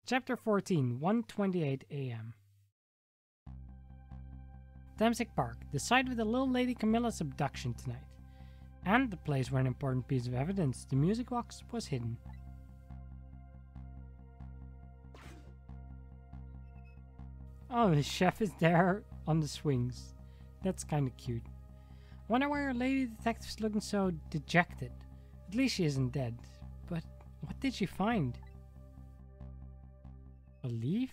Chapter 14, 1:28 a.m. Dempsey Park, the site of the little lady Camilla's abduction tonight. And the place where an important piece of evidence, the music box, was hidden. Oh, the chef is there on the swings. That's kind of cute. Wonder why our lady detective's looking so dejected. At least she isn't dead. But what did she find? A leaf?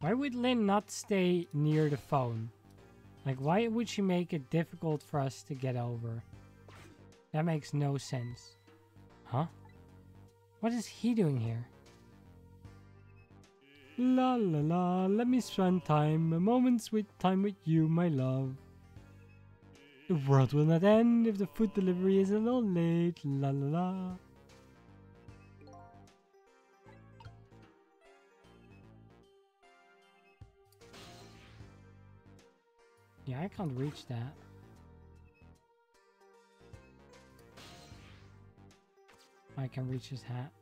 Why would Lynn not stay near the phone? Like, why would she make it difficult for us to get over? That makes no sense. Huh? What is he doing here? La la la, let me spend a moment's time with you, my love. The world will not end if the food delivery is a little late, la la la. Yeah, I can't reach that. I can reach his hat.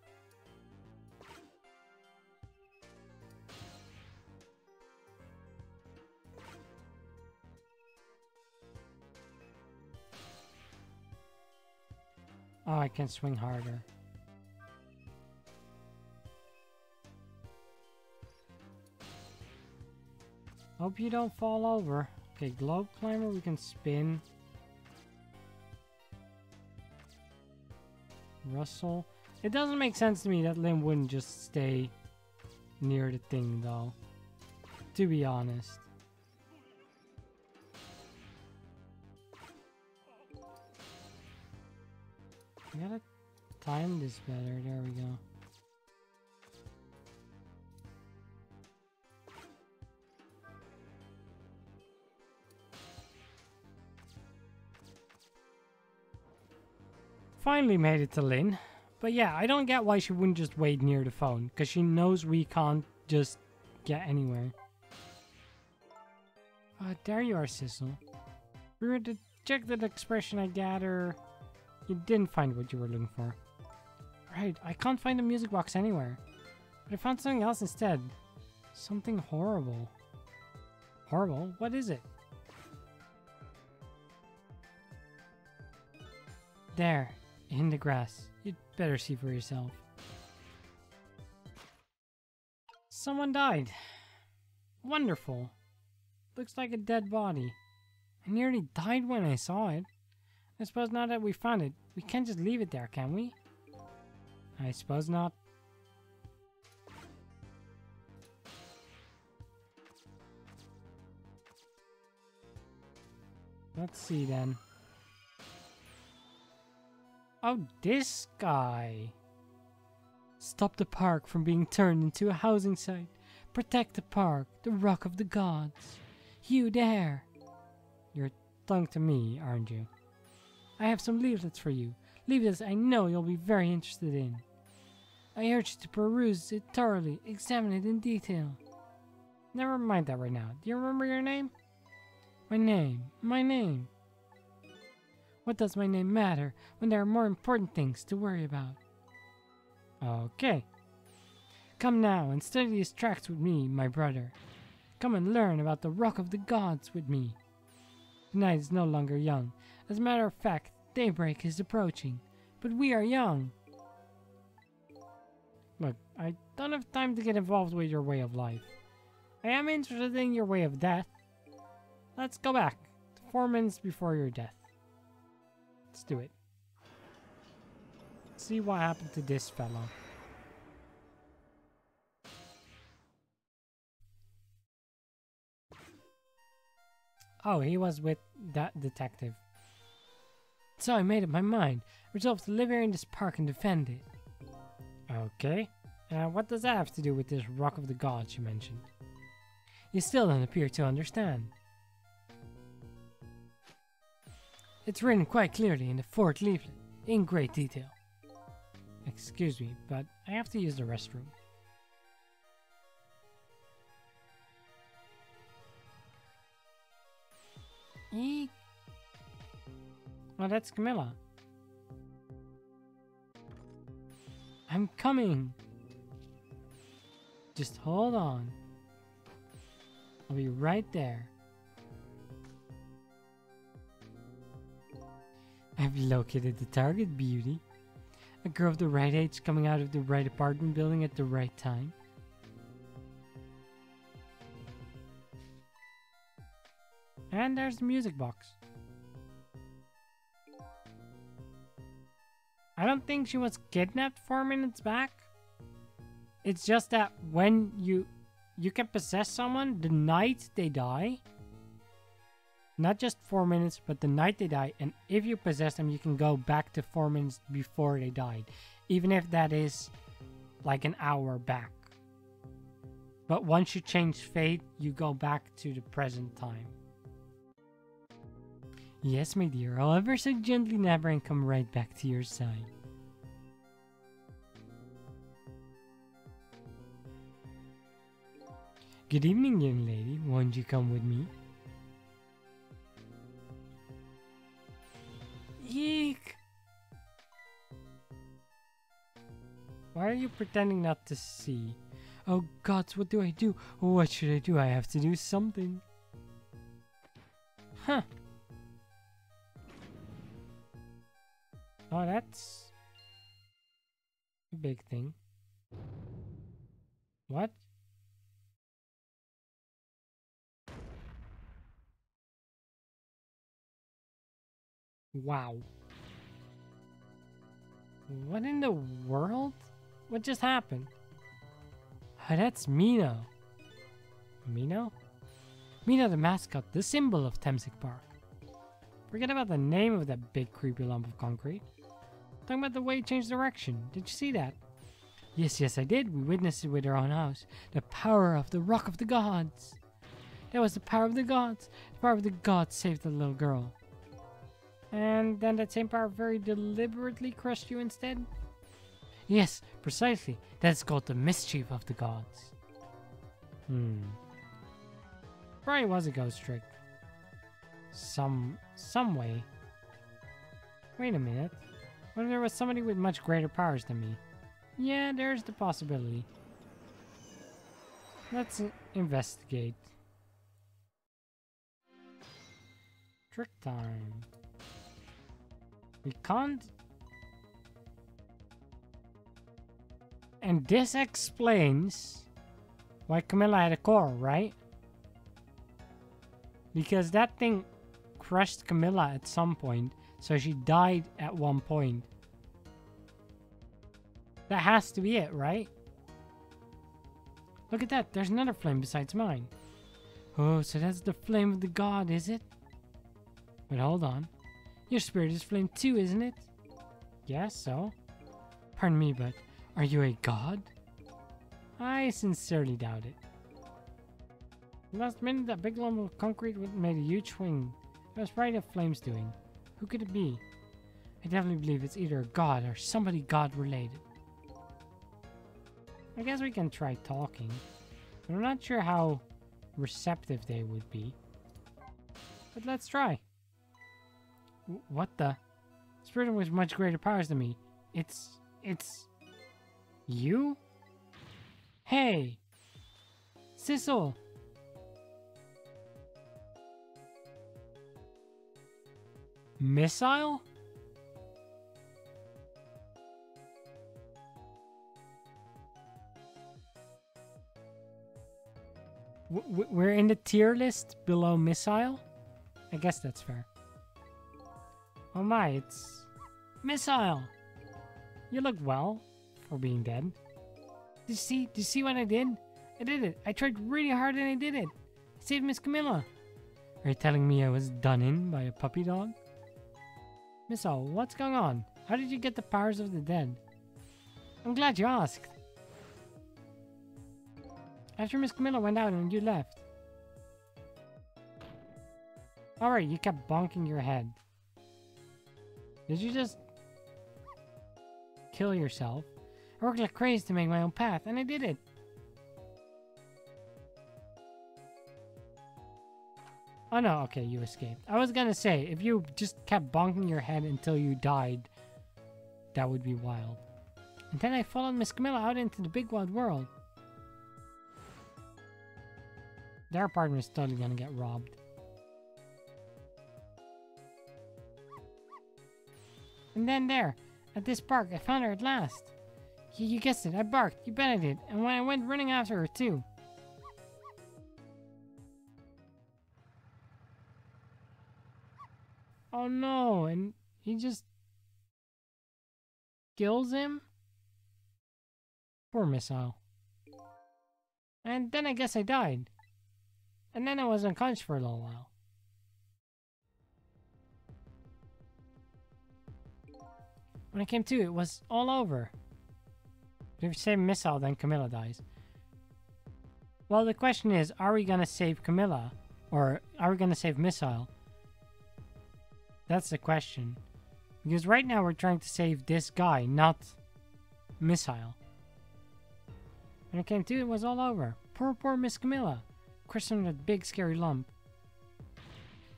Oh, I can swing harder. Hope you don't fall over. Okay, globe climber, we can spin. Rustle. It doesn't make sense to me that Lynn wouldn't just stay near the thing, though. To be honest. I gotta time this better. There we go. Finally made it to Lynn. But yeah, I don't get why she wouldn't just wait near the phone. Because she knows we can't just get anywhere. There you are, Sissel. We were to check that expression, I gather. You didn't find what you were looking for. Right, I can't find the music box anywhere. But I found something else instead. Something horrible. Horrible? What is it? There, in the grass. You'd better see for yourself. Someone died. Wonderful. Looks like a dead body. I nearly died when I saw it. I suppose now that we found it, we can't just leave it there, can we? I suppose not. Let's see then. Oh, this guy. Stop the park from being turned into a housing site. Protect the park, the rock of the gods. You there. You're talking to me, aren't you? I have some leaflets for you. Leaflets I know you'll be very interested in. I urge you to peruse it thoroughly, examine it in detail. Never mind that right now. Do you remember your name? My name. My name. What does my name matter when there are more important things to worry about? Okay. Come now and study these tracks with me, my brother. Come and learn about the Rock of the Gods with me. The night is no longer young. As a matter of fact, daybreak is approaching. But we are young. Look, I don't have time to get involved with your way of life. I am interested in your way of death. Let's go back to 4 minutes before your death. Let's do it. See what happened to this fellow. Oh, he was with that detective. So I made up my mind. Resolved to live here in this park and defend it. Okay. What does that have to do with this Rock of the Gods you mentioned? You still don't appear to understand. It's written quite clearly in the 4th leaflet, in great detail. Excuse me, but I have to use the restroom. Eek. Oh, that's Camilla. I'm coming. Just hold on. I'll be right there. I've located the target, beauty. A girl of the right age coming out of the right apartment building at the right time. And there's the music box. I don't think she was kidnapped 4 minutes back. It's just that when you can possess someone the night they die. Not just 4 minutes, but the night they die. And if you possess them, you can go back to 4 minutes before they died. Even if that is like an hour back. But once you change fate, you go back to the present time. Yes, my dear, I'll ever so gently nab her and come right back to your side. Good evening, young lady. Won't you come with me? Eek! Why are you pretending not to see? Oh gods, what do I do? What should I do? I have to do something. Huh. Oh, that's a big thing. What? Wow. What in the world? What just happened? Oh, that's Mino. Mino? Mino the mascot, the symbol of Temsic Park. Forget about the name of that big creepy lump of concrete. Talking about the way it changed direction. Did you see that? Yes, I did. We witnessed it with our own house. The power of the Rock of the Gods. That was the power of the gods. The power of the gods saved the little girl. And then that same power very deliberately crushed you instead? Yes, precisely. That's called the mischief of the gods. Probably was a ghost trick. Some way. Wait a minute. What if there was somebody with much greater powers than me? Yeah, there's the possibility. Let's investigate. Trick time. We can't. And this explains why Camilla had a core, right? Because that thing crushed Camilla at some point, so she died at one point. That has to be it, right? Look at that, there's another flame besides mine. Oh, so that's the flame of the god, is it? But hold on. Your spirit is flame too, isn't it? Yes, so? Pardon me, but are you a god? I sincerely doubt it. Last minute, that big lump of concrete made a huge swing. It was probably the flames doing. Who could it be? I definitely believe it's either a god or somebody god-related. I guess we can try talking, but I'm not sure how receptive they would be. But let's try. What the? Spirit with much greater powers than me. It's you? Hey! Sissel! Missile? We're in the tier list below Missile? I guess that's fair. Oh my, it's Missile! You look well for being dead. Did you see what I did? I did it. I tried really hard and I did it. I saved Miss Camilla. Are you telling me I was done in by a puppy dog? Missile, what's going on? How did you get the powers of the dead? I'm glad you asked. After Miss Camilla went out and you left. Alright, you kept bonking your head. Did you just kill yourself? I worked like crazy to make my own path, and I did it. Oh no, okay, you escaped. I was gonna say, if you just kept bonking your head until you died, that would be wild. And then I followed Miss Camilla out into the big wide world. Their apartment is totally gonna get robbed. And then there, at this park, I found her at last. You guessed it, I barked, you bet I did, and when I went running after her too. Oh no, and he just kills him? Poor Missile. And then I guess I died. And then I was unconscious for a little while. When I came to, it was all over. If you save Missile, then Camilla dies. Well, the question is, are we gonna save Camilla? Or are we gonna save Missile? That's the question. Because right now we're trying to save this guy, not Missile. When it came to, it was all over. Poor Miss Camilla. Christened with a big scary lump.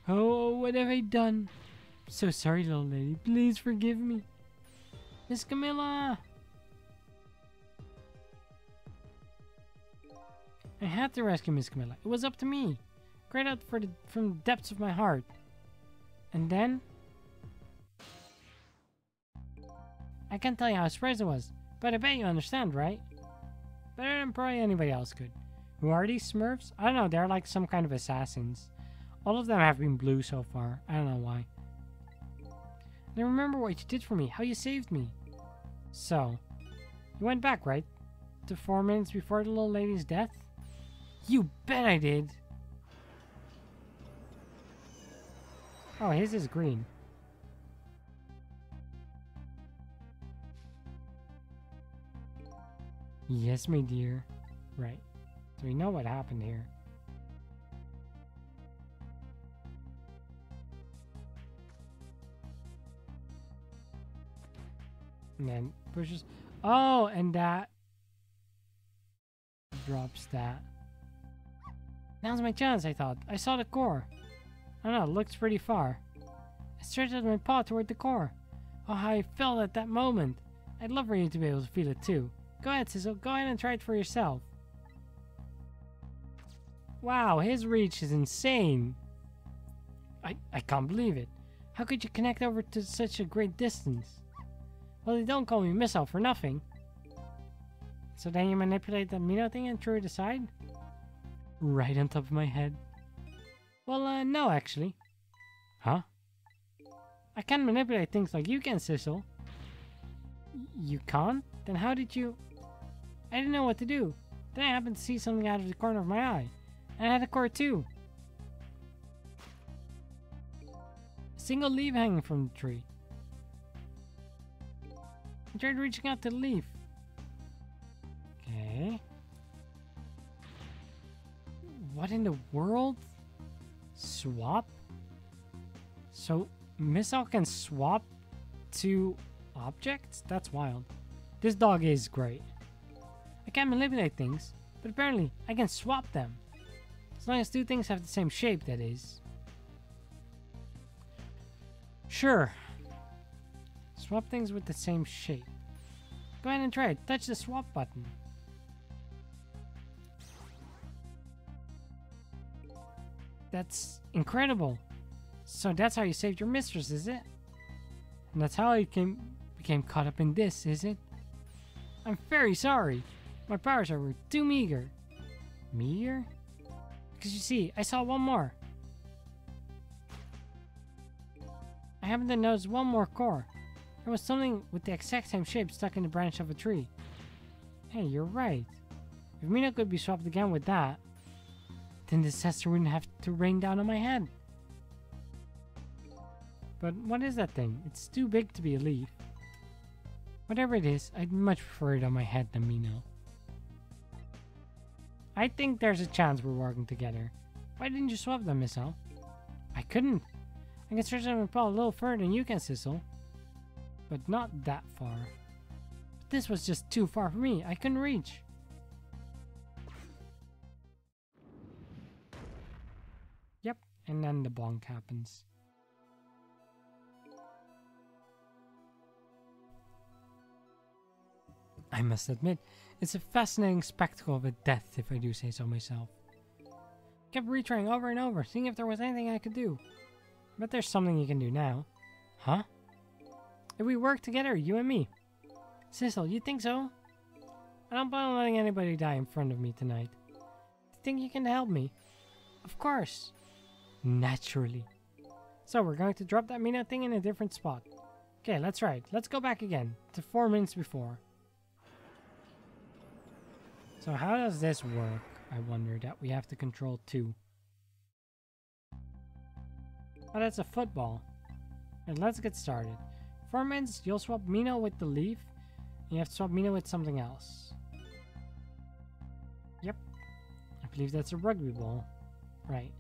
Oh, what have I done? I'm so sorry, little lady. Please forgive me. Miss Camilla! I had to rescue Miss Camilla. It was up to me. Cried out from the depths of my heart. And then... I can't tell you how surprised I was, but I bet you understand, right? Better than probably anybody else could. Who are these Smurfs? I don't know, they're like some kind of assassins. All of them have been blue so far. I don't know why. And I remember what you did for me, how you saved me. So, you went back, right? To 4 minutes before the little lady's death? You bet I did! Oh, his is green. Yes, my dear. Right. So we know what happened here. And then pushes... Oh, and that... drops that. Now's my chance, I thought. I saw the core. I don't know, it looks pretty far. I stretched out my paw toward the core. Oh, how I felt at that moment. I'd love for you to be able to feel it too. Go ahead, Sissel. Go ahead and try it for yourself. Wow, his reach is insane. I can't believe it. How could you connect over to such a great distance? Well, they don't call me Missile for nothing. So then you manipulate that Mino thing and threw it aside? Right on top of my head. Well, no, actually. Huh? I can't manipulate things like you can, Sissel. You can't? Then how did you... I didn't know what to do. Then I happened to see something out of the corner of my eye. And I had a core too. A single leaf hanging from the tree. I tried reaching out to the leaf. Okay. What in the world? Swap? So, Missile can swap to objects? That's wild. This dog is great. I can't manipulate things, but apparently I can swap them. As long as two things have the same shape, that is. Sure. Swap things with the same shape. Go ahead and try it. Touch the swap button. That's incredible. So that's how you saved your mistress, is it? And that's how you became caught up in this, is it? I'm very sorry. My powers were too meager. Meager? Because you see, I saw one more. I happened to notice one more core. There was something with the exact same shape stuck in the branch of a tree. Hey, you're right. If Mina could be swapped again with that, then disaster wouldn't have to rain down on my head. But what is that thing? It's too big to be a leaf. Whatever it is, I'd much prefer it on my head than Mino. I think there's a chance we're working together. Why didn't you swap them, Missile? I couldn't. I can stretch out my paw a little further than you can, Sissel. But not that far. But this was just too far for me. I couldn't reach. Yep, and then the bonk happens. I must admit, it's a fascinating spectacle of a death, if I do say so myself. Kept retrying over and over, seeing if there was anything I could do. But there's something you can do now. Huh? If we work together, you and me. Sissel, you think so? I don't plan on letting anybody die in front of me tonight. Do you think you can help me? Of course. Naturally. So we're going to drop that Mina thing in a different spot. Okay, that's right. Let's go back again to 4 minutes before. So how does this work? I wonder that we have to control 2. Oh, that's a football. And let's get started. 4 minutes, you'll swap Mina with the leaf. And you have to swap Mina with something else. Yep. I believe that's a rugby ball. Right.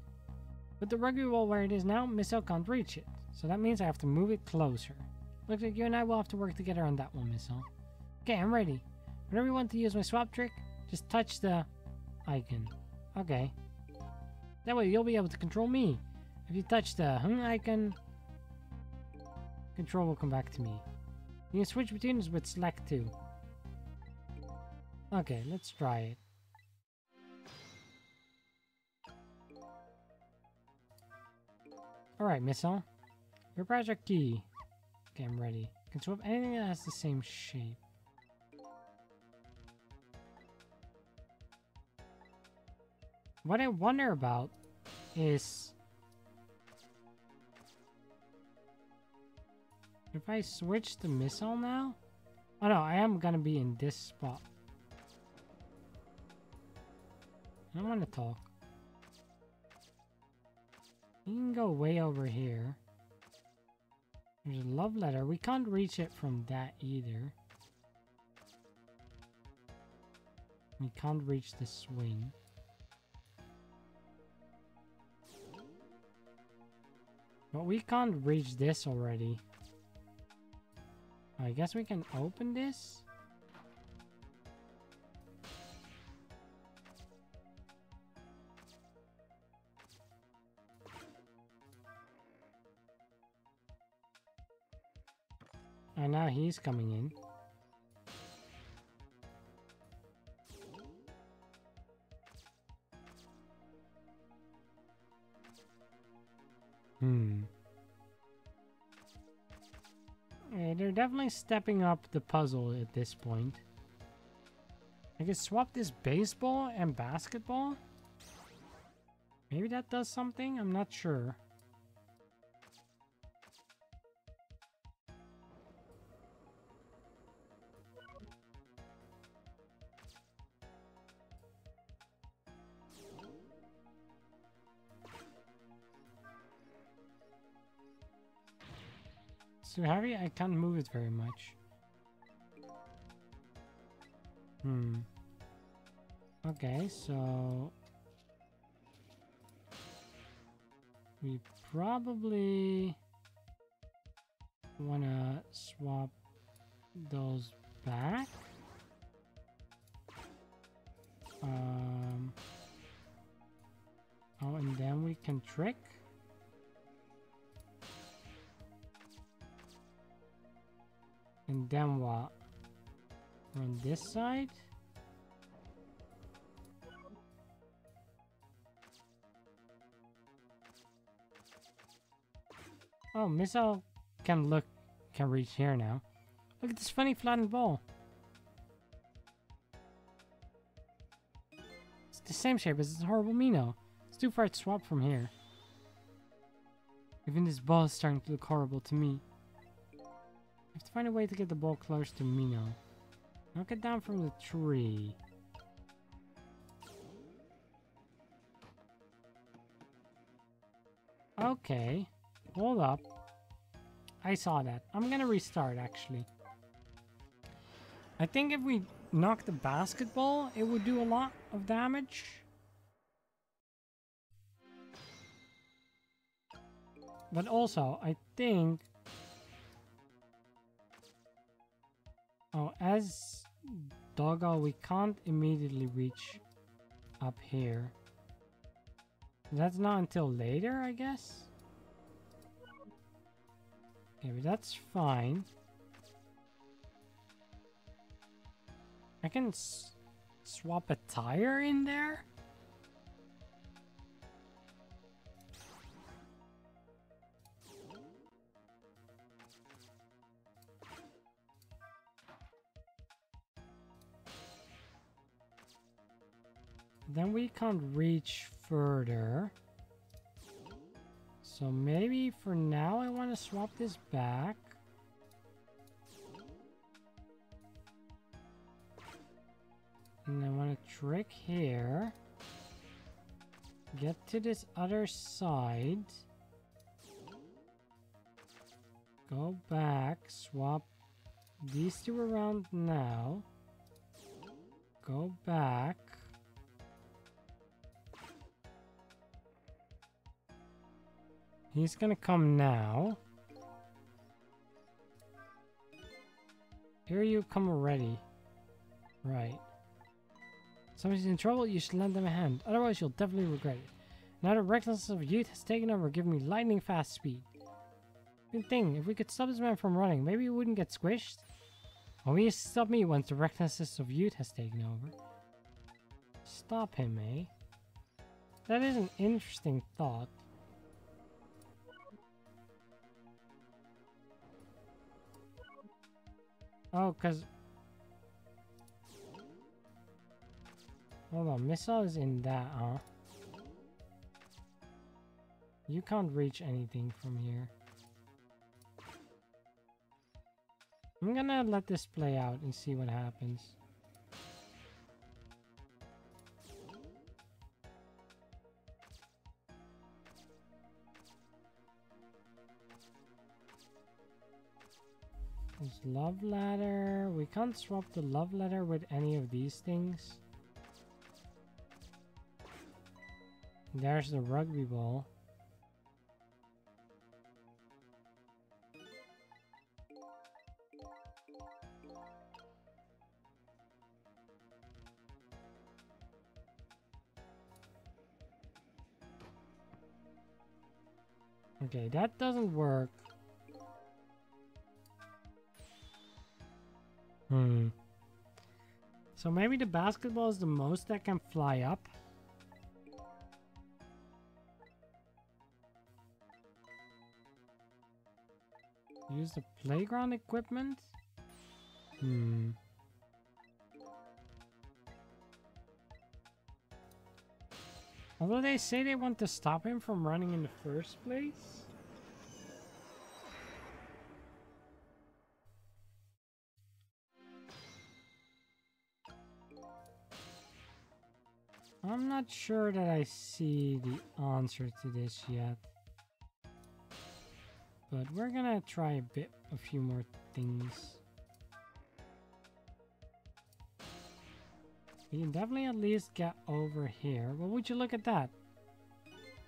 With the rugby ball where it is now, Miss L can't reach it. So that means I have to move it closer. Looks like you and I will have to work together on that one, Miss L. Okay, I'm ready. Whenever you want to use my swap trick, just touch the icon. Okay. That way you'll be able to control me. If you touch the icon, control will come back to me. You can switch between us with select 2. Okay, let's try it. Alright, Missile. Your project key. Okay, I'm ready. Can swap anything that has the same shape. What I wonder about is if I switch to missile now? Oh no, I am gonna be in this spot. I don't want to talk. You can go way over here. There's a love letter. We can't reach it from that either. We can't reach the swing. But we can't reach this already. I guess we can open this? And now he's coming in. Yeah, they're definitely stepping up the puzzle at this point. I could swap this baseball and basketball? Maybe that does something? I'm not sure. It's too heavy? I can't move it very much. Okay, so we probably wanna swap those back. Oh, and then we can trick. And then what? On this side? Oh, missile can reach here now. Look at this funny flattened ball. It's the same shape as this horrible Mino. It's too far to swap from here. Even this ball is starting to look horrible to me. I have to find a way to get the ball close to Mino. Knock it down from the tree. Okay. Hold up. I saw that. I'm gonna restart actually. I think if we knock the basketball, it would do a lot of damage. But also, I think... Oh, as Doggo, we can't immediately reach up here. That's not until later, I guess? Okay, but that's fine. I can swap a tire in there? Then we can't reach further. So maybe for now I want to swap this back. And I want to trick here. Get to this other side. Go back. Swap these two around now. Go back. He's gonna come now. Here you come already. Right. Somebody's in trouble, you should lend them a hand. Otherwise, you'll definitely regret it. Now the recklessness of youth has taken over, giving me lightning fast speed. Good thing, if we could stop this man from running, maybe he wouldn't get squished. Or he stop me once the recklessness of youth has taken over. Stop him, eh? That is an interesting thought. Oh, because... Hold on, missile is in that, huh? You can't reach anything from here. I'm gonna let this play out and see what happens. There's love ladder. We can't swap the love ladder with any of these things. There's the rugby ball. Okay, that doesn't work. So maybe the basketball is the most that can fly up. Use the playground equipment? Although they say they want to stop him from running in the first place. I'm not sure that I see the answer to this yet. But we're gonna try a few more things. We can definitely at least get over here. Well, would you look at that?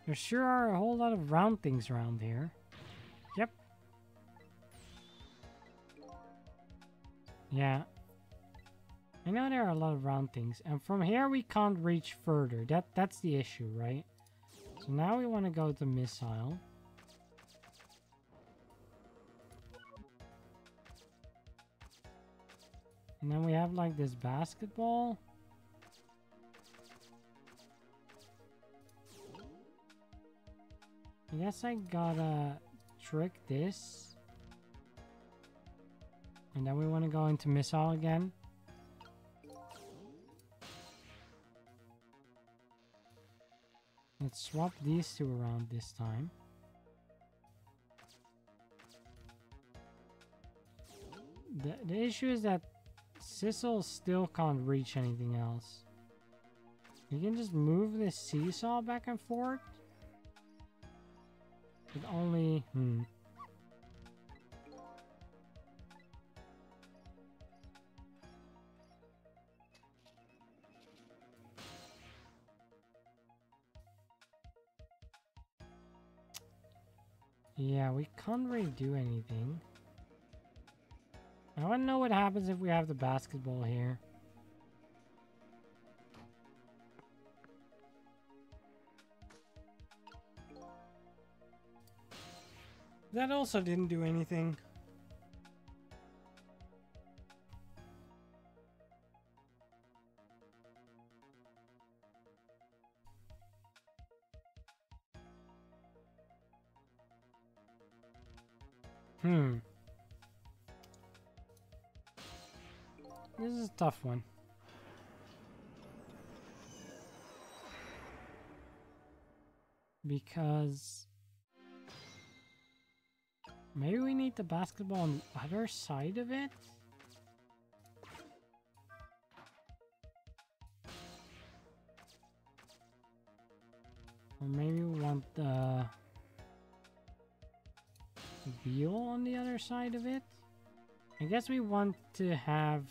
There sure are a whole lot of round things around here. Yep. Yeah. I know there are a lot of round things. And from here we can't reach further. That's the issue, right? So now we want to go to missile. And then we have like this basketball. I guess I gotta trick this. And then we want to go into missile again. Let's swap these two around this time. The issue is that Sissel still can't reach anything else. You can just move this seesaw back and forth. But only... Yeah, we can't really do anything. I want to know what happens if we have the basketball here. That also didn't do anything. This is a tough one. because maybe we need the basketball on the other side of it? Or maybe we want the wheel on the other side of it? I guess we want to have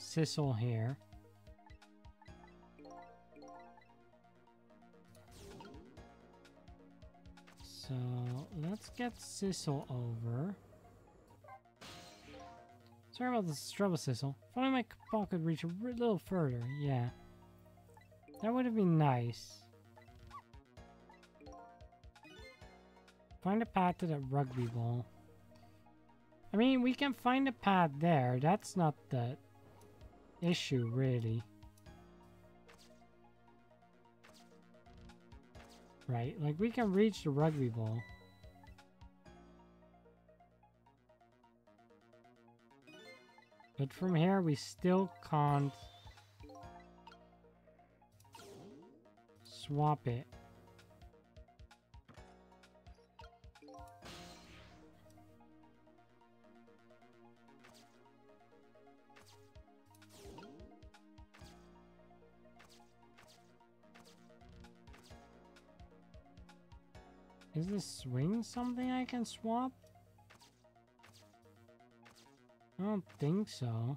Sissel here. So let's get Sissel over. Sorry about this trouble, Sissel. If only my ball could reach a little further. Yeah. That would have been nice. Find a path to that rugby ball. I mean, we can find a path there. That's not the issue, really. Right, like we can reach the rugby ball. But from here, we still can't swap it. Is this swing something I can swap? I don't think so.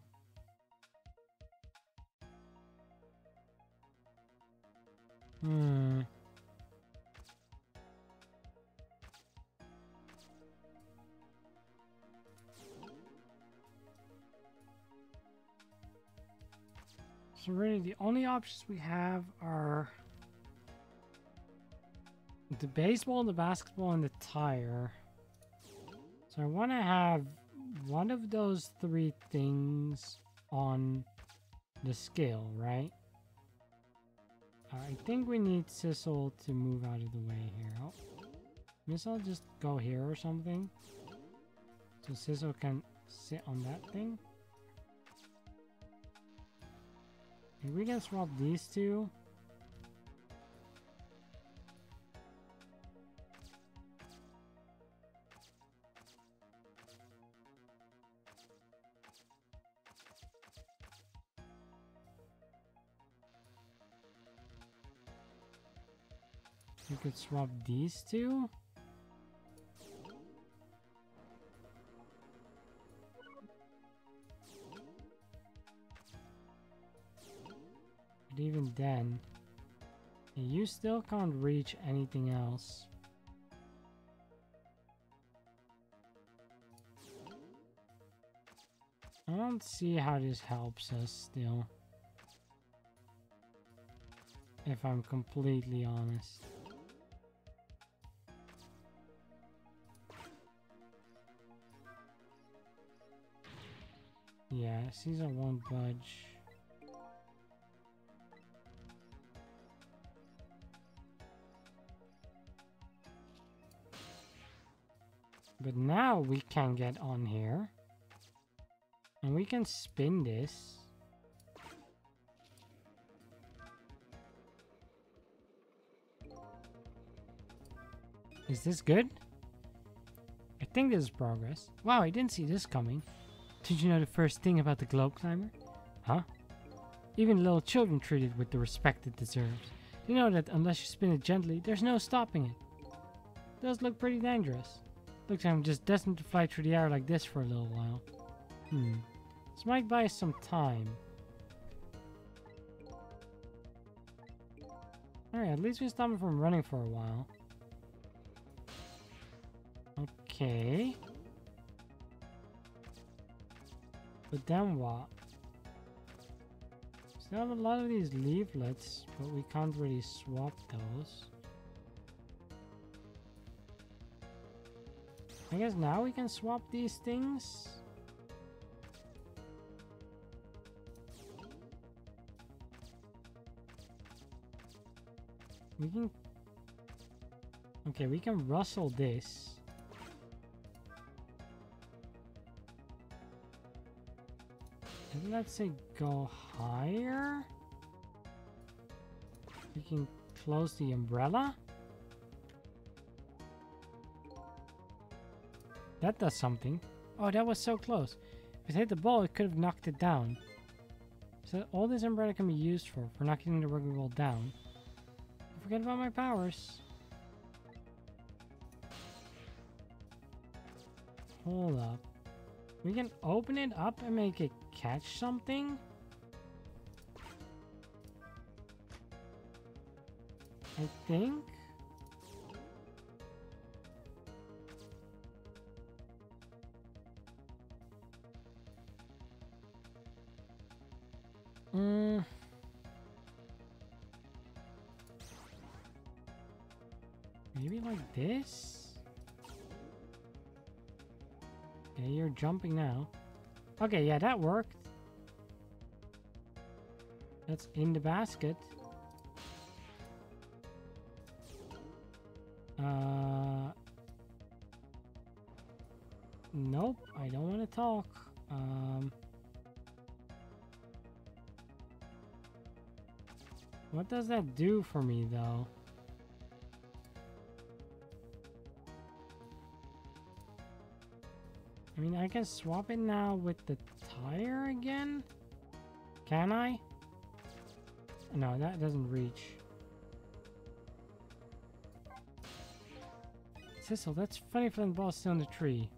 So really the only options we have are the baseball, the basketball, and the tire. So I want to have one of those three things on the scale, right? I think we need Sissel to move out of the way here. Oh, guess I'll just go here or something. So Sissel can sit on that thing. If we can swap these two. We could swap these two. But even then, you still can't reach anything else. I don't see how this helps us still, if I'm completely honest. Yeah, Caesar won't budge. But now we can get on here. And we can spin this. Is this good? I think this is progress. Wow, I didn't see this coming. Did you know the first thing about the globe climber? Huh? Even little children treat it with the respect it deserves. You know that unless you spin it gently, there's no stopping it. It does look pretty dangerous. Looks like I'm just destined to fly through the air like this for a little while. This might buy us some time. Alright, at least we stop him from running for a while. Okay. But then what? Still have a lot of these leaflets, but we can't really swap those. I guess now we can swap these things. We can... Okay, we can rustle this. And let's say go higher. We can close the umbrella. That does something. Oh, that was so close. If it hit the ball, it could have knocked it down. So all this umbrella can be used for knocking the rugby ball down. Forget about my powers. Hold up. We can open it up and make it catch something? I think? Maybe like this? Okay, you're jumping now. Okay, yeah, that worked. That's in the basket. Nope, I don't want to talk. What does that do for me, though? I mean, I can swap it now with the tire again? Can I? No, that doesn't reach. Sissel, that's funny for the ball still in the tree.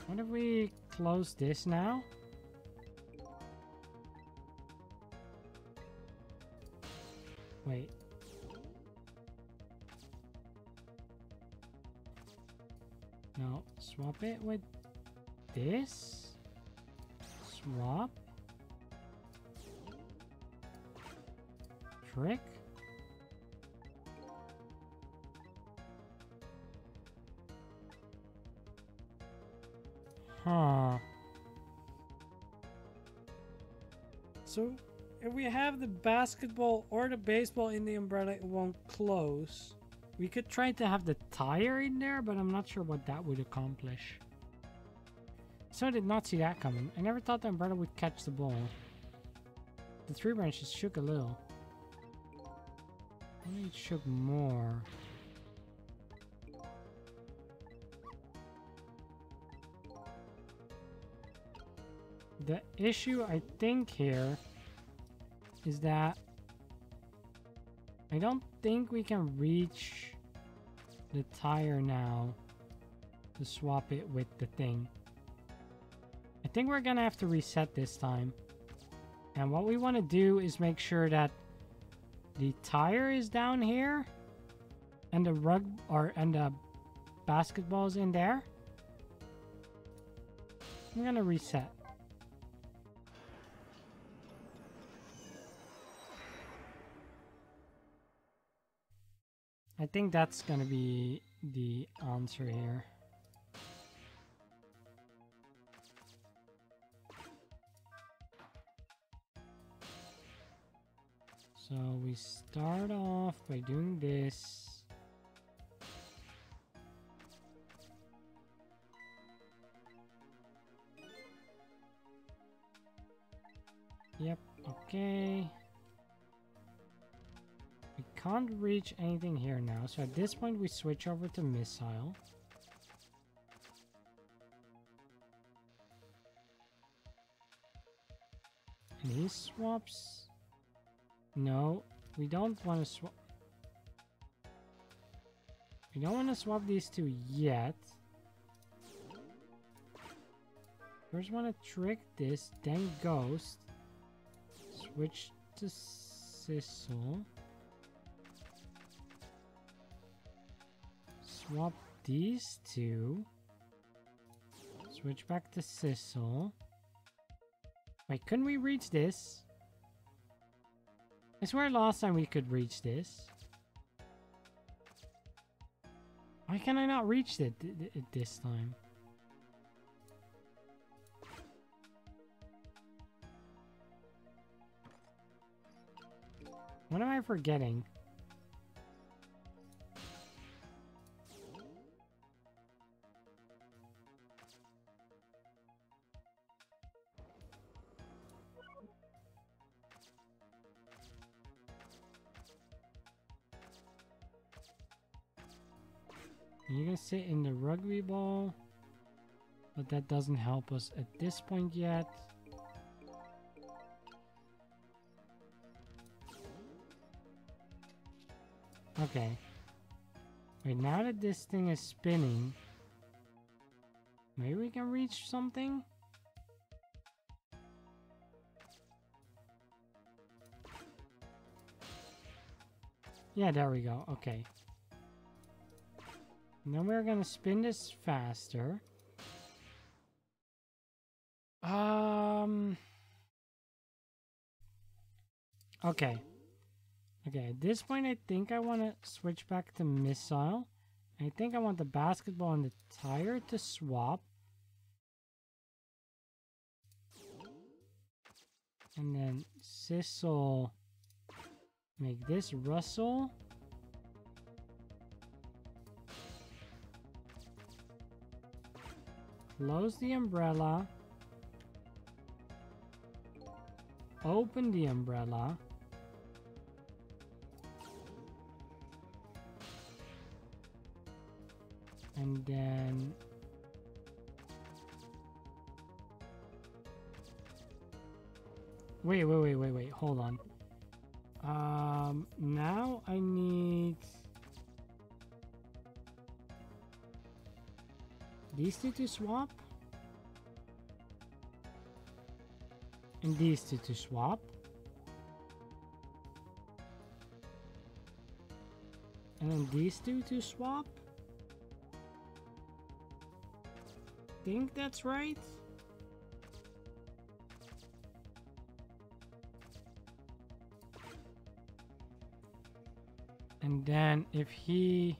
What if we close this now? Wait. No, swap it with this. Swap. Trick. Huh. So, if we have the basketball or the baseball in the umbrella, it won't close. We could try to have the tire in there, but I'm not sure what that would accomplish. So I did not see that coming. I never thought the umbrella would catch the ball. The tree branches shook a little. Maybe it shook more. The issue, I think, here is that I don't think we can reach the tire now to swap it with the thing. I think we're gonna have to reset this time. And what we want to do is make sure that the tire is down here and the the basketball's in there. I'm gonna reset. I think that's gonna be the answer here. So we start off by doing this. Yep, okay. We can't reach anything here now, so at this point we switch over to missile. And he swaps. No, we don't want to swap. We don't want to swap these two yet. First want to trick this, then ghost. Switch to Sissel. Swap these two. Switch back to Sissel. Wait, couldn't we reach this? I swear last time we could reach this. Why can I not reach it this time? What am I forgetting? You're gonna sit in the rugby ball. But that doesn't help us at this point yet. Okay. Wait, now that this thing is spinning, maybe we can reach something? Yeah, there we go. Okay. And then we're gonna spin this faster. Okay. Okay, at this point I think I want to switch back to missile. I think I want the basketball and the tire to swap. And then Sissel, make this rustle. Close the umbrella. Open the umbrella. And then wait, hold on. Now I need these two to swap. And these two to swap. And then these two to swap. Think that's right. And then if he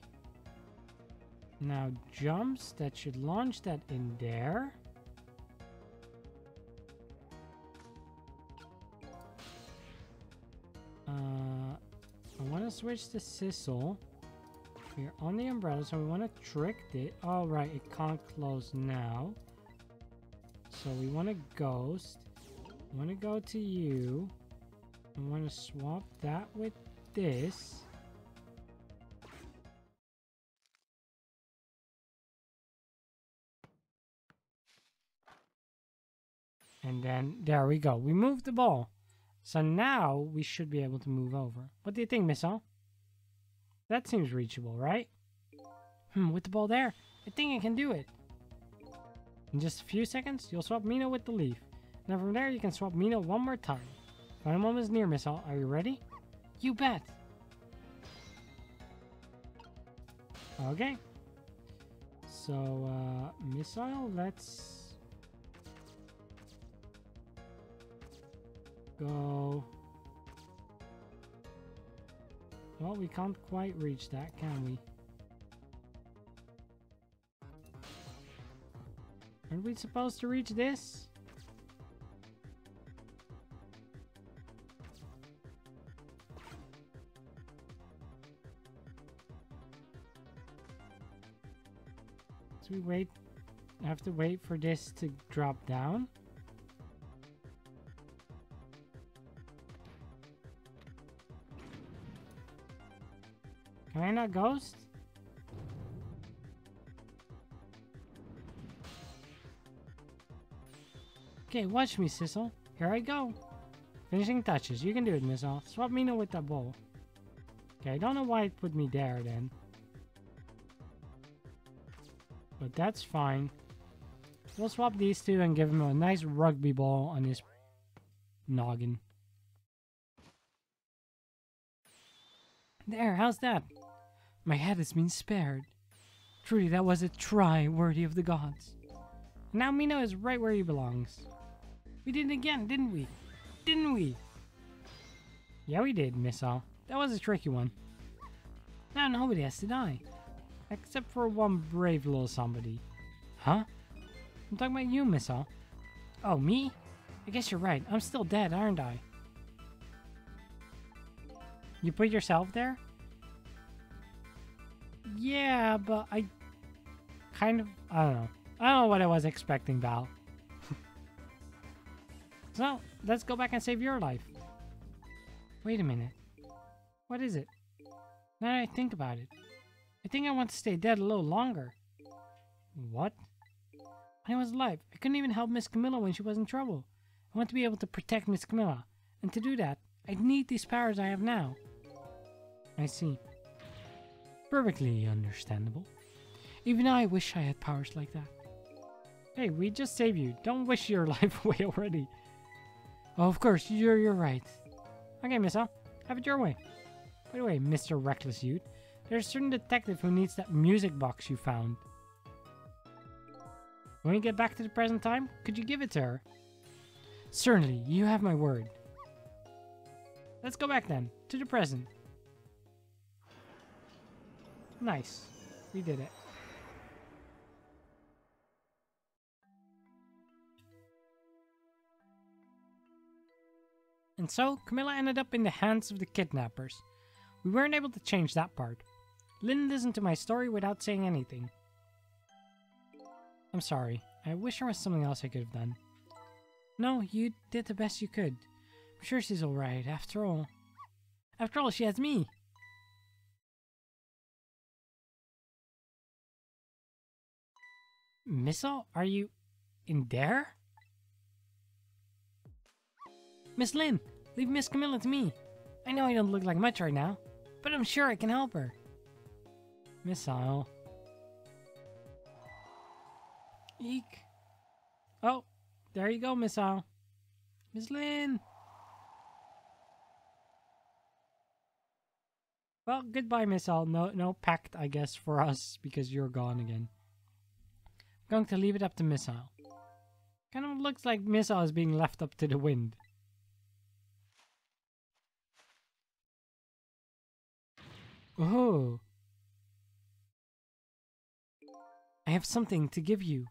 now jumps, that should launch that in there. I want to switch to Sissel. We're on the umbrella, so we want to trick it. All right, it can't close now. So we want to ghost. We want to go to you. We want to swap that with this. And then there we go. We moved the ball. So now we should be able to move over. What do you think, Missile? That seems reachable, right? With the ball there, I think I can do it. In just a few seconds, you'll swap Mino with the leaf. Now from there, you can swap Mino one more time. Final moment is near, Missile. Are you ready? You bet. Okay. So, Missile, let's go. Well, we can't quite reach that, can we? Aren't we supposed to reach this? So we have to wait for this to drop down? Can I not ghost? Okay, watch me, Sissel. Here I go. Finishing touches. You can do it, Missile. Swap Mino with that ball. Okay, I don't know why it put me there then. But that's fine. We'll swap these two and give him a nice rugby ball on his noggin. There, how's that? My head has been spared. Truly, that was a try worthy of the gods. Now Mino is right where he belongs. We did it again, didn't we? Didn't we? Yeah, we did, Missile. That was a tricky one. Now nobody has to die. Except for one brave little somebody. Huh? I'm talking about you, Missile. Oh, me? I guess you're right. I'm still dead, aren't I? You put yourself there? Yeah, but I don't know. I don't know what I was expecting, Val. So, let's go back and save your life. Wait a minute. What is it? Now that I think about it, I think I want to stay dead a little longer. What? When I was alive, I couldn't even help Miss Camilla when she was in trouble. I want to be able to protect Miss Camilla. And to do that, I'd need these powers I have now. I see. Perfectly understandable. Even I wish I had powers like that. Hey, we just saved you. Don't wish your life away already. Oh, of course, you're right. Okay, Miss Al, have it your way. By the way, Mr. Reckless Youth, there's a certain detective who needs that music box you found. When we get back to the present time, could you give it to her? Certainly, you have my word. Let's go back then, to the present. Nice. We did it. And so, Camilla ended up in the hands of the kidnappers. We weren't able to change that part. Lynn listened to my story without saying anything. I'm sorry. I wish there was something else I could have done. No, you did the best you could. I'm sure she's alright, after all. After all, she has me. Missile, are you in there? Miss Lynn, leave Miss Camilla to me. I know I don't look like much right now, but I'm sure I can help her. Missile. Eek. Oh, there you go, Missile. Miss Lynn. Well, goodbye, Missile. No pact, I guess, for us because you're gone again. I'm going to leave it up to Missile. Kind of looks like Missile is being left up to the wind. Oh. I have something to give you.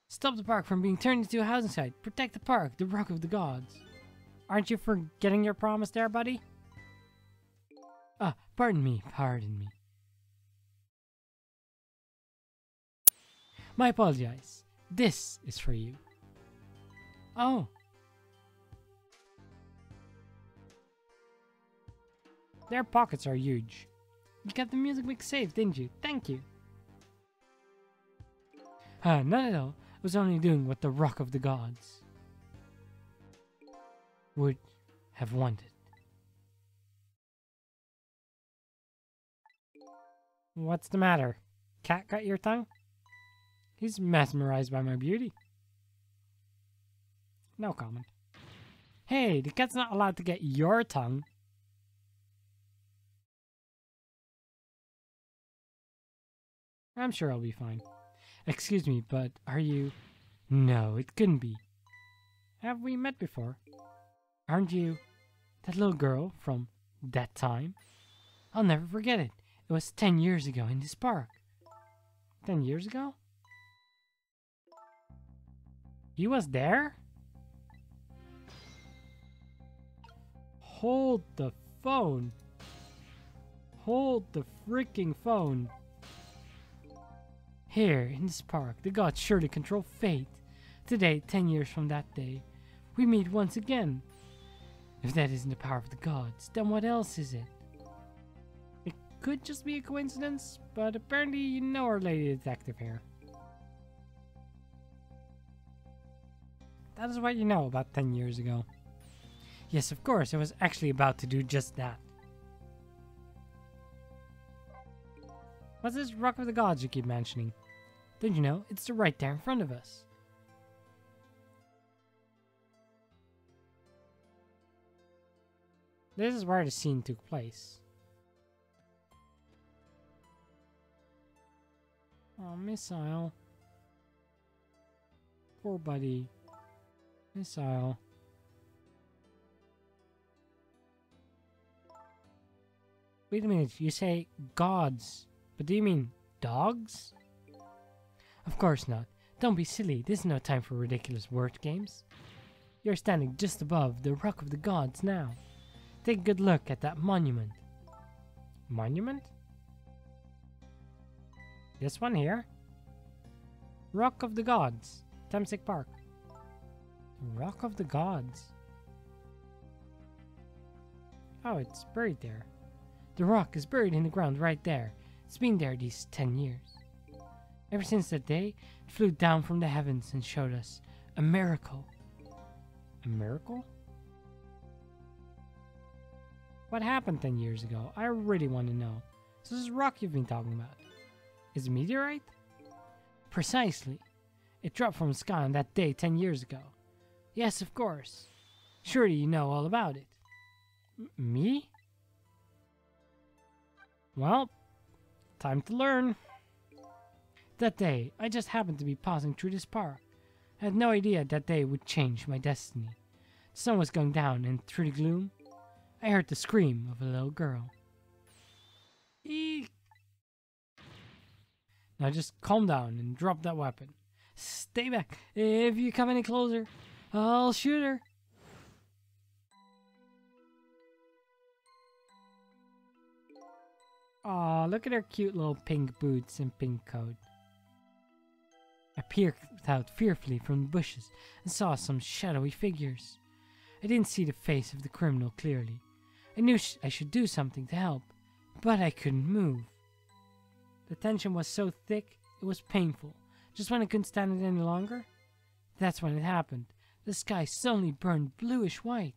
Stop the park from being turned into a housing site. Protect the park, the Rock of the Gods. Aren't you forgetting your promise there, buddy? Pardon me. My apologies. This is for you. Oh. Their pockets are huge. You got the music mix saved, didn't you? Thank you. Not at all. I was only doing what the Rock of the Gods would have wanted. What's the matter? Cat got your tongue? He's mesmerized by my beauty. No comment. Hey, the cat's not allowed to get your tongue. I'm sure I'll be fine. Excuse me, but are you... No, it couldn't be. Have we met before? Aren't you that little girl from that time? I'll never forget it. It was 10 years ago in this park. 10 years ago? He was there? Hold the phone. Hold the freaking phone. Here, in this park, the gods surely control fate. Today, 10 years from that day, we meet once again. If that isn't the power of the gods, then what else is it? It could just be a coincidence, but apparently you know our lady detective here. That is what you know about 10 years ago. Yes, of course, I was actually about to do just that. What's this Rock of the Gods you keep mentioning? Don't you know, it's right there in front of us. This is where the scene took place. Oh, Missile. Poor buddy. Missile. Wait a minute, you say gods, but do you mean dogs? Of course not. Don't be silly, this is no time for ridiculous word games. You're standing just above the Rock of the Gods now. Take a good look at that monument. Monument? This one here? Rock of the Gods, Temsek Park. Rock of the Gods. Oh, it's buried there. The rock is buried in the ground right there. It's been there these 10 years. Ever since that day, it flew down from the heavens and showed us a miracle. A miracle? What happened 10 years ago? I really want to know. So this is rock you've been talking about. Is it a meteorite? Precisely. It dropped from the sky on that day 10 years ago. Yes, of course. Surely you know all about it. Me? Well, time to learn. That day, I just happened to be passing through this park. I had no idea that day would change my destiny. The sun was going down, and through the gloom, I heard the scream of a little girl. Eek! Now just calm down and drop that weapon. Stay back. If you come any closer, I'll shoot her. Aw, look at her cute little pink boots and pink coat. I peered out fearfully from the bushes and saw some shadowy figures. I didn't see the face of the criminal clearly. I knew I should do something to help, but I couldn't move. The tension was so thick, it was painful. Just when I couldn't stand it any longer, that's when it happened. The sky suddenly burned bluish white.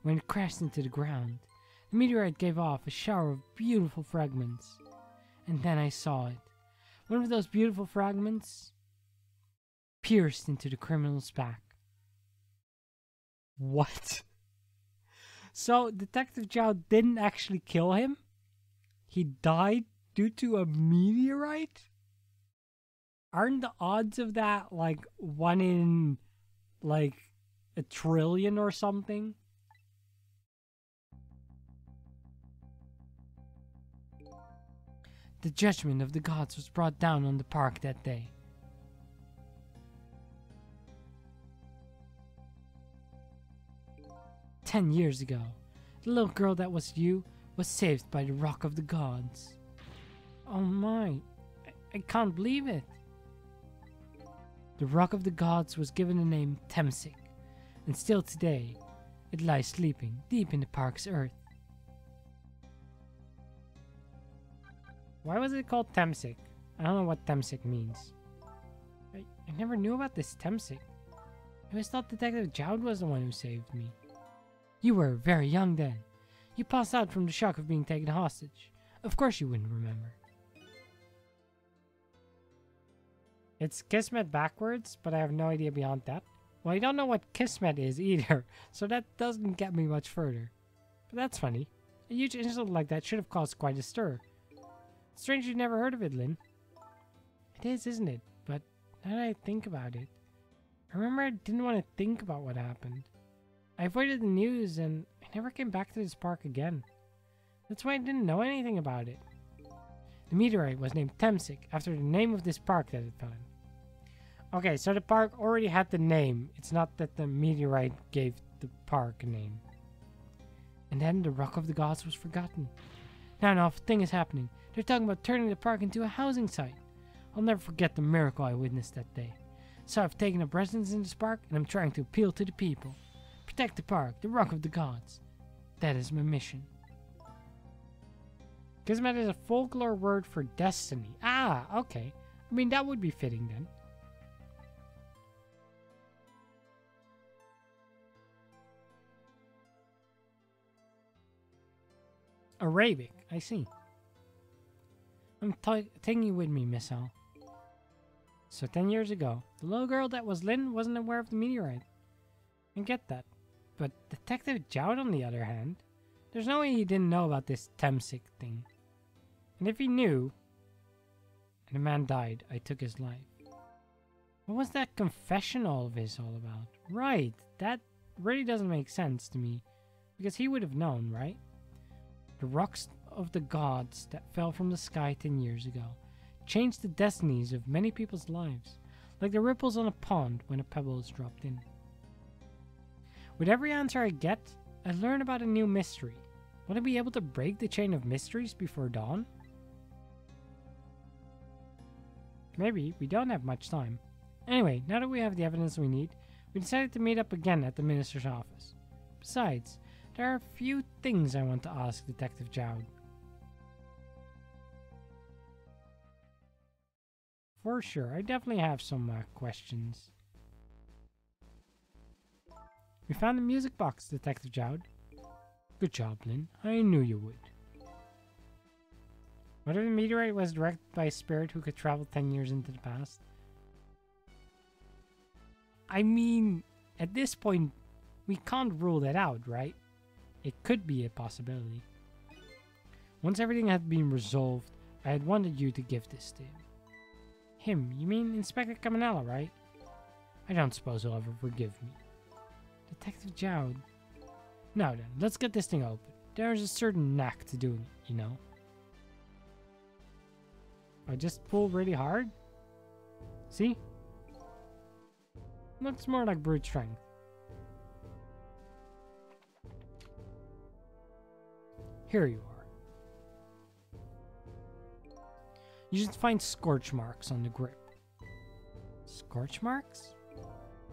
When it crashed into the ground, the meteorite gave off a shower of beautiful fragments. And then I saw it. One of those beautiful fragments pierced into the criminal's back. What? So Detective Zhao didn't actually kill him? He died due to a meteorite? Aren't the odds of that like 1 in like a trillion or something? The judgment of the gods was brought down on the park that day. "10 years ago, the little girl that was you was saved by the rock of the gods." Oh my, I can't believe it. The rock of the gods was given the name Temsik, and still today, it lies sleeping deep in the park's earth. Why was it called Temsik? I don't know what Temsik means. I never knew about this Temsik. I always thought Detective Zhao was the one who saved me. You were very young then. You passed out from the shock of being taken hostage. Of course you wouldn't remember. It's Kismet backwards, but I have no idea beyond that. Well, I don't know what Kismet is either, so that doesn't get me much further. But that's funny. A huge insult like that should have caused quite a stir. Strange you never heard of it, Lynn. It is, isn't it? But now that I think about it, I remember I didn't want to think about what happened. I avoided the news and I never came back to this park again. That's why I didn't know anything about it. The meteorite was named Temsik after the name of this park that it fell in. Okay, so the park already had the name. It's not that the meteorite gave the park a name. And then the Rock of the Gods was forgotten. Now an awful thing is happening. They're talking about turning the park into a housing site. I'll never forget the miracle I witnessed that day. So I've taken up residence in this park and I'm trying to appeal to the people. Protect the park, the Rock of the Gods. That is my mission. Kismet is a folklore word for destiny. Ah, okay. I mean, that would be fitting then. Arabic, I see. I'm taking you with me, Miss Al. So 10 years ago, the little girl that was Lynn wasn't aware of the meteorite. I get that. But Detective Zhao, on the other hand, there's no way he didn't know about this Temsik thing. And if he knew, and the man died, I took his life. What was that confessional of his all about? Right, that really doesn't make sense to me. Because he would have known, right? The rocks of the gods that fell from the sky 10 years ago changed the destinies of many people's lives, like the ripples on a pond when a pebble is dropped in. With every answer I get, I learn about a new mystery. Will I be able to break the chain of mysteries before dawn? Maybe we don't have much time. Anyway, now that we have the evidence we need, we decided to meet up again at the minister's office. Besides, there are a few things I want to ask Detective Jowd. For sure, I definitely have some questions. We found the music box, Detective Jowd. Good job, Lynn. I knew you would. What if the meteorite was directed by a spirit who could travel 10 years into the past? I mean, at this point, we can't rule that out, right? It could be a possibility. Once everything had been resolved, I had wanted you to give this to him. Him? You mean Inspector Caminella, right? I don't suppose he'll ever forgive me. Detective Jowd. Now then, let's get this thing open. There's a certain knack to doing it, you know? I just pull really hard? See? Looks more like brute strength. Here you are. You should find scorch marks on the grip. Scorch marks?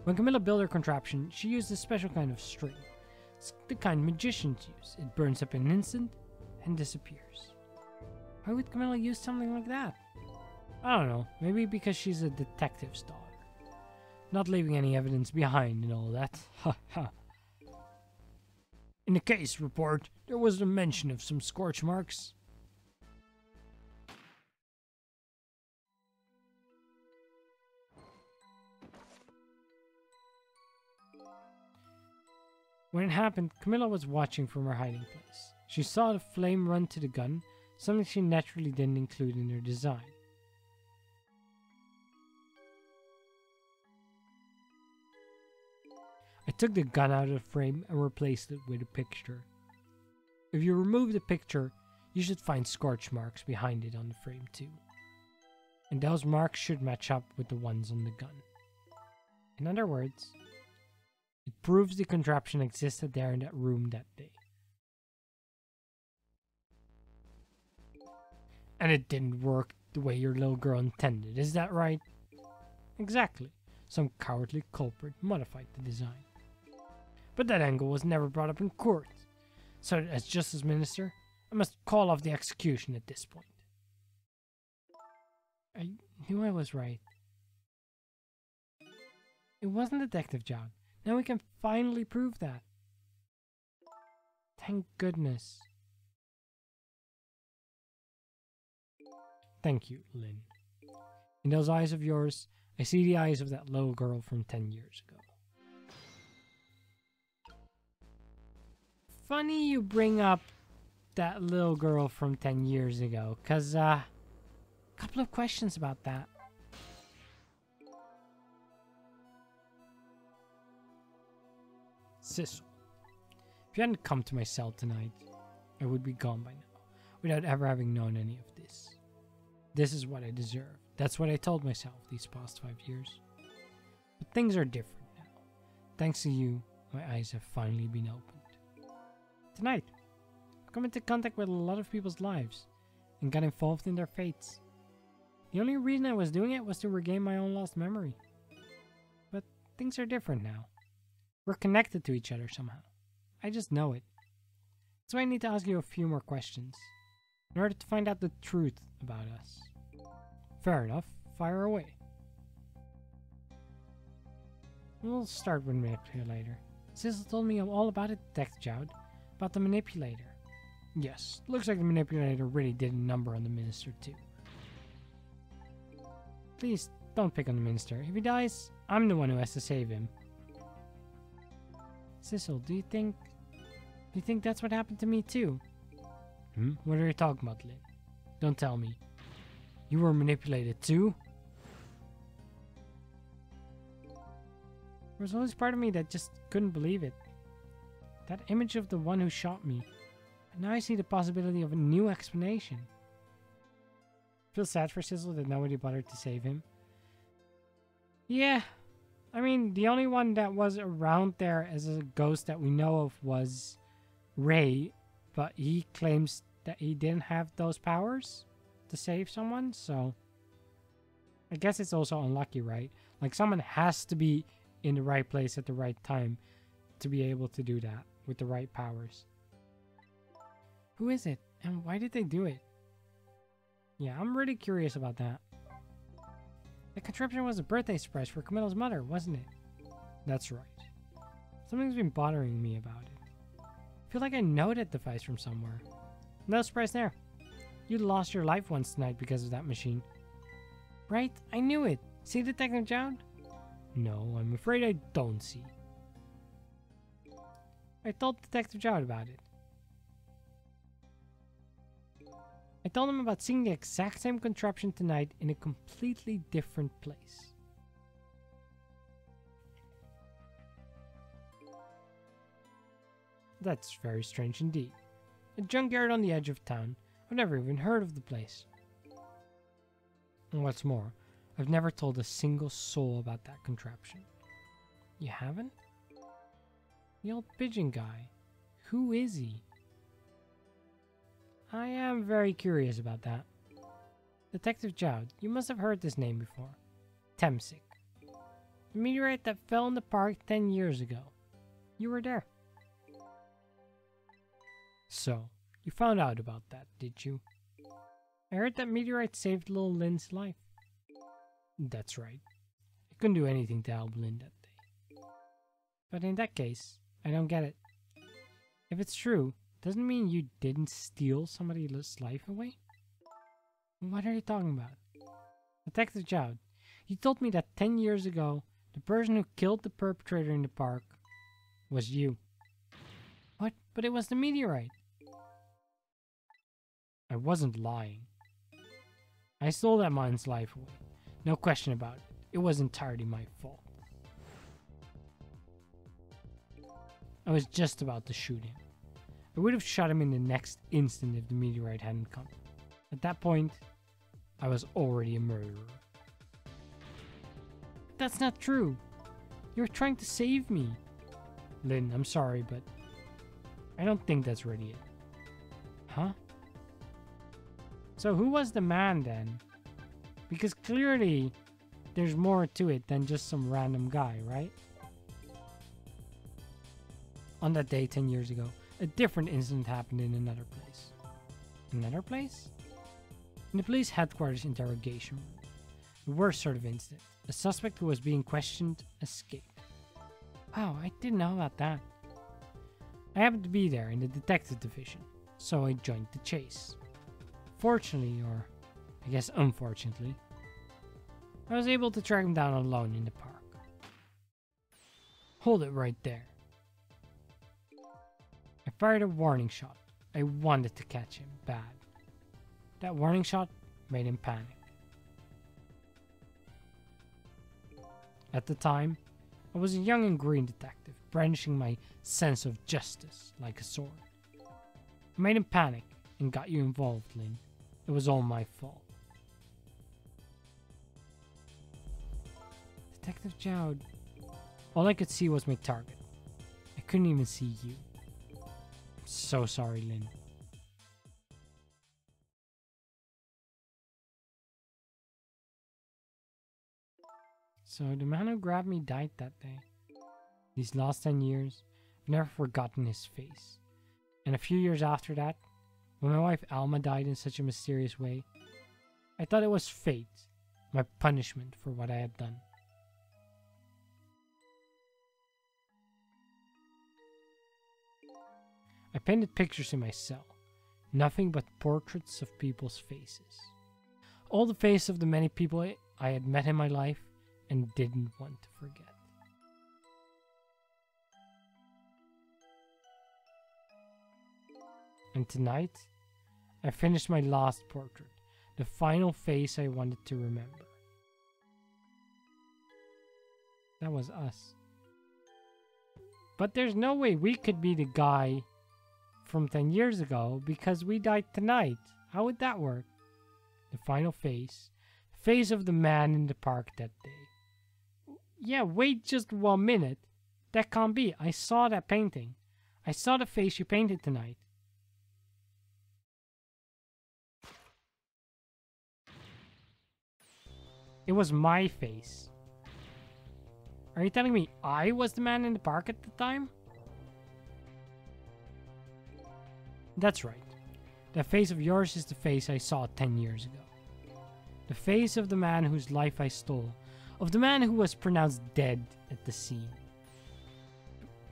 When Camilla built her contraption, she used a special kind of string. It's the kind magicians use. It burns up in an instant and disappears. Why would Camilla use something like that? I don't know. Maybe because she's a detective's daughter. Not leaving any evidence behind and all that. Ha ha. In the case report, there was a mention of some scorch marks. When it happened, Camilla was watching from her hiding place. She saw the flame run to the gun, something she naturally didn't include in her design. I took the gun out of the frame and replaced it with a picture. If you remove the picture, you should find scorch marks behind it on the frame too. And those marks should match up with the ones on the gun. In other words, it proves the contraption existed there in that room that day. And it didn't work the way your little girl intended, is that right? Exactly. Some cowardly culprit modified the design. But that angle was never brought up in court. So as Justice Minister, I must call off the execution at this point. I knew I was right. It wasn't Detective Jowd. Now we can finally prove that. Thank goodness. Thank you, Lynn. In those eyes of yours, I see the eyes of that little girl from 10 years ago. Funny you bring up that little girl from 10 years ago, cause a couple of questions about that. Sissel, if you hadn't come to my cell tonight, I would be gone by now, without ever having known any of this. This is what I deserve. That's what I told myself these past 5 years. But things are different now. Thanks to you, my eyes have finally been opened. Tonight, I've come into contact with a lot of people's lives and got involved in their fates. The only reason I was doing it was to regain my own lost memory. But things are different now. We're connected to each other somehow. I just know it. So I need to ask you a few more questions in order to find out the truth about us. Fair enough. Fire away. We'll start with manipulator. Sissel told me all about it, Detective Jowd. About the manipulator. Yes, looks like the manipulator really did a number on the minister too. Please, don't pick on the minister. If he dies, I'm the one who has to save him. Sissel, do you think that's what happened to me too? What are you talking about, Lynn? Don't tell me. You were manipulated too? There was always part of me that just couldn't believe it. That image of the one who shot me. And now I see the possibility of a new explanation. Feel sad for Sissel that nobody bothered to save him. Yeah. I mean, the only one that was around there as a ghost that we know of was Ray. But he claims that he didn't have those powers to save someone, so... I guess it's also unlucky, right? Like someone has to be in the right place at the right time to be able to do that with the right powers. Who is it? And why did they do it? Yeah, I'm really curious about that. The contraption was a birthday surprise for Camilla's mother, wasn't it? That's right. Something's been bothering me about it. I feel like I know that device from somewhere. No surprise there. You lost your life once tonight because of that machine. Right? I knew it. See, Detective Joud? No, I'm afraid I don't see. I told Detective Joud about it. I told him about seeing the exact same contraption tonight in a completely different place. That's very strange indeed. A junkyard on the edge of town. I've never even heard of the place. And what's more, I've never told a single soul about that contraption. You haven't? The old pigeon guy. Who is he? I am very curious about that. Detective Joud, you must have heard this name before. Temsic. The meteorite that fell in the park 10 years ago. You were there. So, you found out about that, did you? I heard that meteorite saved little Lynn's life. That's right. I couldn't do anything to help Lynn that day. But in that case, I don't get it. If it's true, doesn't mean you didn't steal somebody's life away? What are you talking about? Detective Joud, you told me that 10 years ago, the person who killed the perpetrator in the park was you. What? But it was the meteorite. I wasn't lying. I stole that man's life away. No question about it. It was entirely my fault. I was just about to shoot him. I would have shot him in the next instant if the meteorite hadn't come. At that point, I was already a murderer. That's not true. You were trying to save me. Lynn, I'm sorry, but I don't think that's really it. Huh? So who was the man then? Because clearly there's more to it than just some random guy, right? On that day 10 years ago, a different incident happened in another place. Another place? In the police headquarters interrogation room. The worst sort of incident. A suspect who was being questioned escaped. Wow, I didn't know about that. I happened to be there in the detective division, so I joined the chase. Fortunately, or I guess unfortunately, I was able to track him down alone in the park. Hold it right there. I fired a warning shot. I wanted to catch him bad. That warning shot made him panic. At the time, I was a young and green detective, brandishing my sense of justice like a sword. I made him panic and got you involved, Lynn. It was all my fault. Detective Joud. All I could see was my target. I couldn't even see you. I'm so sorry, Lynn. So the man who grabbed me died that day. These last 10 years, I've never forgotten his face. And a few years after that, when my wife Alma died in such a mysterious way, I thought it was fate, my punishment for what I had done. I painted pictures in my cell, nothing but portraits of people's faces. All the faces of the many people I had met in my life and didn't want to forget. And tonight, I finished my last portrait, the final face I wanted to remember. That was us. But there's no way we could be the guy from 10 years ago because we died tonight. How would that work? The final face. Face of the man in the park that day. Yeah, wait just 1 minute. That can't be. I saw that painting. I saw the face you painted tonight. It was my face. Are you telling me I was the man in the park at the time? That's right. That face of yours is the face I saw 10 years ago. The face of the man whose life I stole. Of the man who was pronounced dead at the scene.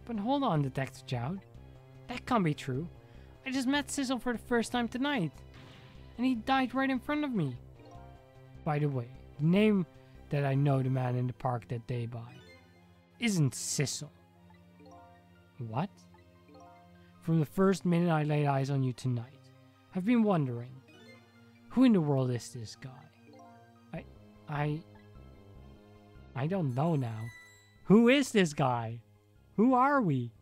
But hold on, Detective Jowd. That can't be true. I just met Sizzle for the first time tonight. And he died right in front of me. By the way, the name that I know the man in the park that day by isn't Sizzle. What? From the first minute I laid eyes on you tonight, I've been wondering, who in the world is this guy? I don't know now. Who is this guy? Who are we?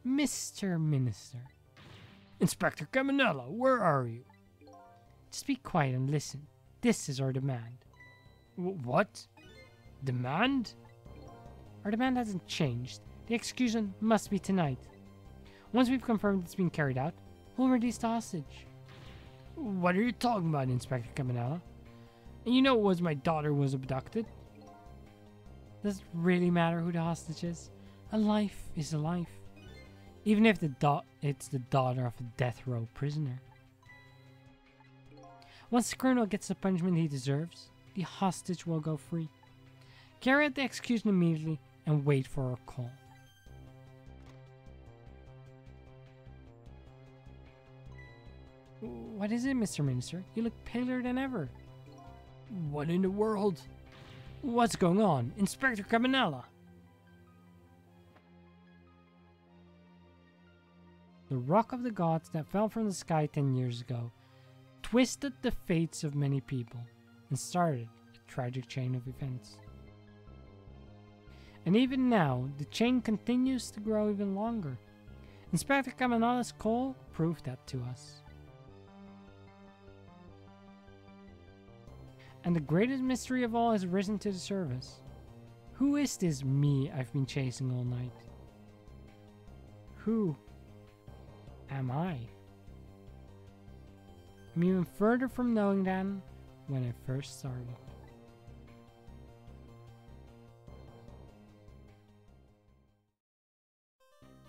Mr. Minister. Inspector Caminella, where are you? Just be quiet and listen. This is our demand. What? Demand? Our demand hasn't changed. The execution must be tonight. Once we've confirmed it's been carried out, we'll release the hostage. What are you talking about, Inspector Caminella? And you know it was my daughter who was abducted. Does it really matter who the hostage is? A life is a life. Even if it's the daughter of a death row prisoner. Once the criminal gets the punishment he deserves, the hostage will go free. Carry out the execution immediately and wait for a call. What is it, Mr. Minister? You look paler than ever. What in the world? What's going on? Inspector Caminella! The rock of the gods that fell from the sky 10 years ago twisted the fates of many people and started a tragic chain of events. And even now, the chain continues to grow even longer. Inspector Caminella's call proved that to us. And the greatest mystery of all has risen to the surface. Who is this me I've been chasing all night? Who am I? I'm even further from knowing than when I first started.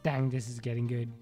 Dang, this is getting good.